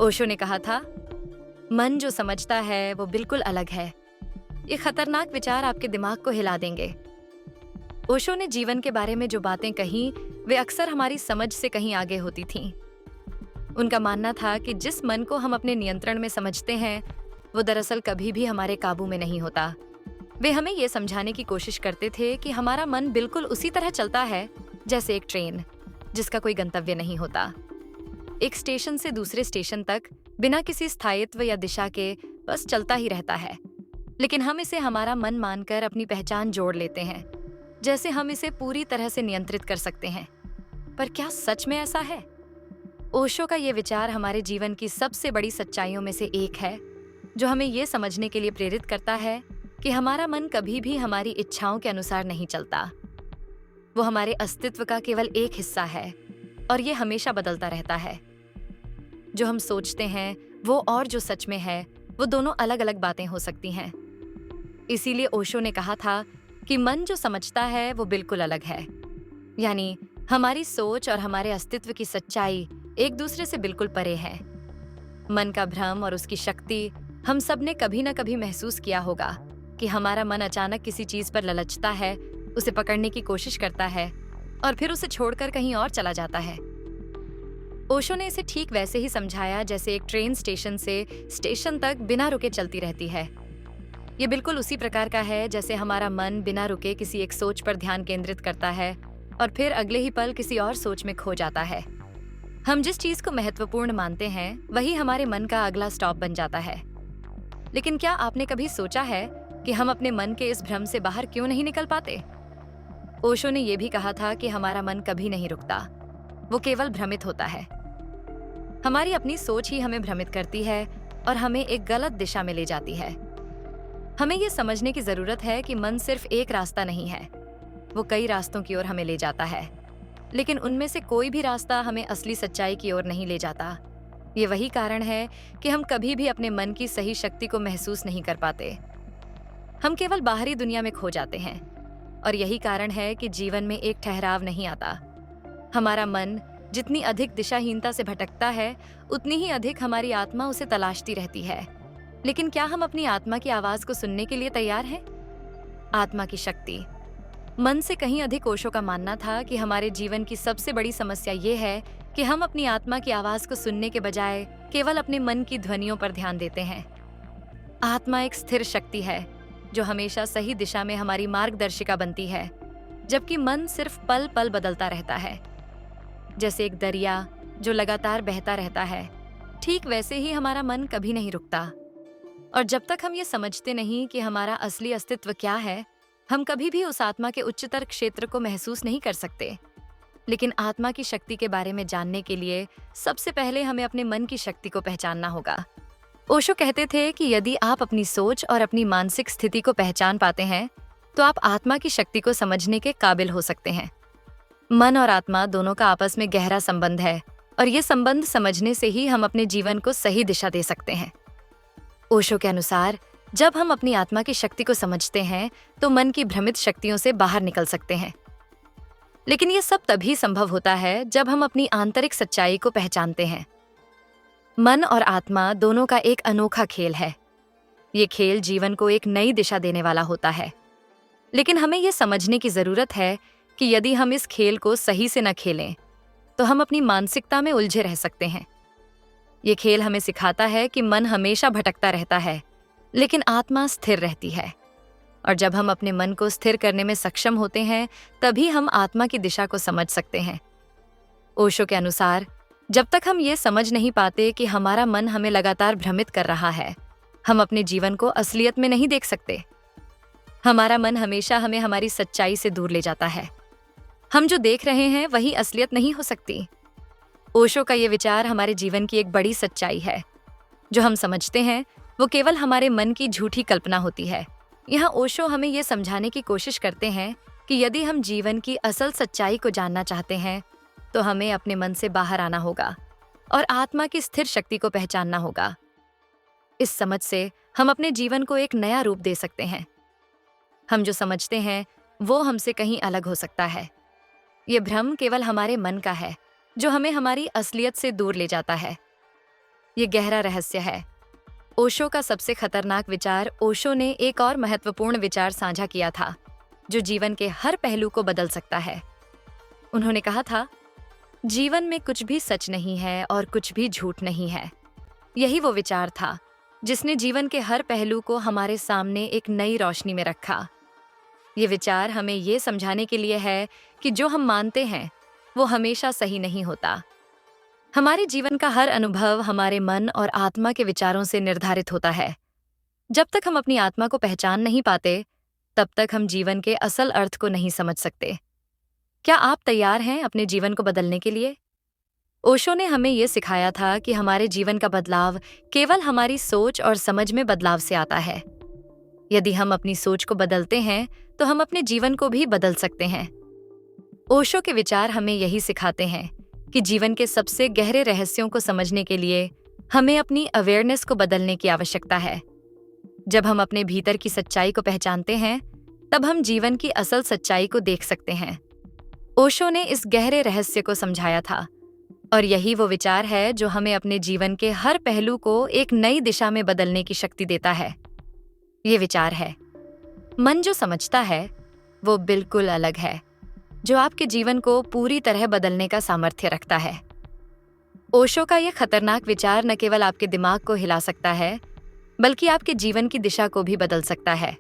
ओशो ने कहा था, मन जो समझता है वो बिल्कुल अलग है। ये खतरनाक विचार आपके दिमाग को हिला देंगे। ओशो ने जीवन के बारे में जो बातें कही, वे अक्सर हमारी समझ से कहीं आगे होती थीं। उनका मानना था कि जिस मन को हम अपने नियंत्रण में समझते हैं, वो दरअसल कभी भी हमारे काबू में नहीं होता। वे हमें ये समझाने की कोशिश करते थे कि हमारा मन बिल्कुल उसी तरह चलता है जैसे एक ट्रेन, जिसका कोई गंतव्य नहीं होता। एक स्टेशन से दूसरे स्टेशन तक बिना किसी स्थायित्व या दिशा के बस चलता ही रहता है। लेकिन हम इसे हमारा मन मानकर अपनी पहचान जोड़ लेते हैं, जैसे हम इसे पूरी तरह से नियंत्रित कर सकते हैं। पर क्या सच में ऐसा है? ओशो का ये विचार हमारे जीवन की सबसे बड़ी सच्चाइयों में से एक है, जो हमें ये समझने के लिए प्रेरित करता है कि हमारा मन कभी भी हमारी इच्छाओं के अनुसार नहीं चलता। वो हमारे अस्तित्व का केवल एक हिस्सा है और ये हमेशा बदलता रहता है। जो हम सोचते हैं वो और जो सच में है, वो दोनों अलग अलग बातें हो सकती हैं। इसीलिए ओशो ने कहा था कि मन जो समझता है वो बिल्कुल अलग है। यानी हमारी सोच और हमारे अस्तित्व की सच्चाई एक दूसरे से बिल्कुल परे है। मन का भ्रम और उसकी शक्ति, हम सब ने कभी ना कभी महसूस किया होगा कि हमारा मन अचानक किसी चीज पर ललचता है, उसे पकड़ने की कोशिश करता है और फिर उसे छोड़कर कहीं और चला जाता है। ओशो ने इसे ठीक वैसे ही समझाया जैसे एक ट्रेन स्टेशन से स्टेशन तक बिना रुके चलती रहती है। ये बिल्कुल उसी प्रकार का है जैसे हमारा मन बिना रुके किसी एक सोच पर ध्यान केंद्रित करता है और फिर अगले ही पल किसी और सोच में खो जाता है। हम जिस चीज को महत्वपूर्ण मानते हैं, वही हमारे मन का अगला स्टॉप बन जाता है। लेकिन क्या आपने कभी सोचा है कि हम अपने मन के इस भ्रम से बाहर क्यों नहीं निकल पाते? ओशो ने यह भी कहा था कि हमारा मन कभी नहीं रुकता, वो केवल भ्रमित होता है। हमारी अपनी सोच ही हमें भ्रमित करती है और हमें एक गलत दिशा में ले जाती है। हमें यह समझने की जरूरत है कि मन सिर्फ एक रास्ता नहीं है, वो कई रास्तों की ओर हमें ले जाता है। लेकिन उनमें से कोई भी रास्ता हमें असली सच्चाई की ओर नहीं ले जाता। ये वही कारण है कि हम कभी भी अपने मन की सही शक्ति को महसूस नहीं कर पाते। हम केवल बाहरी दुनिया में खो जाते हैं और यही कारण है कि जीवन में एक ठहराव नहीं आता। हमारा मन जितनी अधिक दिशाहीनता से भटकता है, उतनी ही अधिक हमारी आत्मा उसे तलाशती रहती है। लेकिन क्या हम अपनी आत्मा की आवाज को सुनने के लिए तैयार हैं? आत्मा की शक्ति। मन से कहीं अधिक ओशो का मानना था कि हमारे जीवन की सबसे बड़ी समस्या ये है कि हम अपनी आत्मा की आवाज को सुनने के बजाय केवल अपने मन की ध्वनियों पर ध्यान देते हैं। आत्मा एक स्थिर शक्ति है जो हमेशा सही दिशा में हमारी मार्गदर्शिका बनती है, जबकि मन सिर्फ पल पल बदलता रहता है। जैसे एक दरिया जो लगातार बहता रहता है, ठीक वैसे ही हमारा मन कभी नहीं रुकता। और जब तक हम ये समझते नहीं कि हमारा असली अस्तित्व क्या है, हम कभी भी उस आत्मा के उच्चतर क्षेत्र को महसूस नहीं कर सकते। लेकिन आत्मा की शक्ति के बारे में जानने के लिए सबसे पहले हमें अपने मन की शक्ति को पहचानना होगा। ओशो कहते थे कि यदि आप अपनी सोच और अपनी मानसिक स्थिति को पहचान पाते हैं, तो आप आत्मा की शक्ति को समझने के काबिल हो सकते हैं। मन और आत्मा दोनों का आपस में गहरा संबंध है और ये संबंध समझने से ही हम अपने जीवन को सही दिशा दे सकते हैं। ओशो के अनुसार जब हम अपनी आत्मा की शक्ति को समझते हैं, तो मन की भ्रमित शक्तियों से बाहर निकल सकते हैं। लेकिन ये सब तभी संभव होता है जब हम अपनी आंतरिक सच्चाई को पहचानते हैं। मन और आत्मा दोनों का एक अनोखा खेल है। ये खेल जीवन को एक नई दिशा देने वाला होता है। लेकिन हमें ये समझने की जरूरत है कि यदि हम इस खेल को सही से न खेलें, तो हम अपनी मानसिकता में उलझे रह सकते हैं। ये खेल हमें सिखाता है कि मन हमेशा भटकता रहता है, लेकिन आत्मा स्थिर रहती है। और जब हम अपने मन को स्थिर करने में सक्षम होते हैं, तभी हम आत्मा की दिशा को समझ सकते हैं। ओशो के अनुसार जब तक हम ये समझ नहीं पाते कि हमारा मन हमें लगातार भ्रमित कर रहा है, हम अपने जीवन को असलियत में नहीं देख सकते। हमारा मन हमेशा हमें हमारी सच्चाई से दूर ले जाता है। हम जो देख रहे हैं वही असलियत नहीं हो सकती। ओशो का ये विचार हमारे जीवन की एक बड़ी सच्चाई है। जो हम समझते हैं वो केवल हमारे मन की झूठी कल्पना होती है। यहाँ ओशो हमें ये समझाने की कोशिश करते हैं कि यदि हम जीवन की असल सच्चाई को जानना चाहते हैं, तो हमें अपने मन से बाहर आना होगा और आत्मा की स्थिर शक्ति को पहचानना होगा। इस समझ से हम अपने जीवन को एक नया रूप दे सकते हैं। हम जो समझते हैं वो हमसे कहीं अलग हो सकता है। ये भ्रम केवल हमारे मन का है, जो हमें हमारी असलियत से दूर ले जाता है। ये गहरा रहस्य है। ओशो का सबसे खतरनाक विचार। ओशो ने एक और महत्वपूर्ण विचार साझा किया था जो जीवन के हर पहलू को बदल सकता है। उन्होंने कहा था, जीवन में कुछ भी सच नहीं है और कुछ भी झूठ नहीं है। यही वो विचार था जिसने जीवन के हर पहलू को हमारे सामने एक नई रोशनी में रखा। ये विचार हमें ये समझाने के लिए है कि जो हम मानते हैं वो हमेशा सही नहीं होता। हमारे जीवन का हर अनुभव हमारे मन और आत्मा के विचारों से निर्धारित होता है। जब तक हम अपनी आत्मा को पहचान नहीं पाते, तब तक हम जीवन के असल अर्थ को नहीं समझ सकते। क्या आप तैयार हैं अपने जीवन को बदलने के लिए? ओशो ने हमें ये सिखाया था कि हमारे जीवन का बदलाव केवल हमारी सोच और समझ में बदलाव से आता है। यदि हम अपनी सोच को बदलते हैं तो हम अपने जीवन को भी बदल सकते हैं। ओशो के विचार हमें यही सिखाते हैं कि जीवन के सबसे गहरे रहस्यों को समझने के लिए हमें अपनी अवेयरनेस को बदलने की आवश्यकता है। जब हम अपने भीतर की सच्चाई को पहचानते हैं, तब हम जीवन की असल सच्चाई को देख सकते हैं। ओशो ने इस गहरे रहस्य को समझाया था और यही वो विचार है जो हमें अपने जीवन के हर पहलू को एक नई दिशा में बदलने की शक्ति देता है। ये विचार है, मन जो समझता है वो बिल्कुल अलग है, जो आपके जीवन को पूरी तरह बदलने का सामर्थ्य रखता है। ओशो का यह खतरनाक विचार न केवल आपके दिमाग को हिला सकता है, बल्कि आपके जीवन की दिशा को भी बदल सकता है।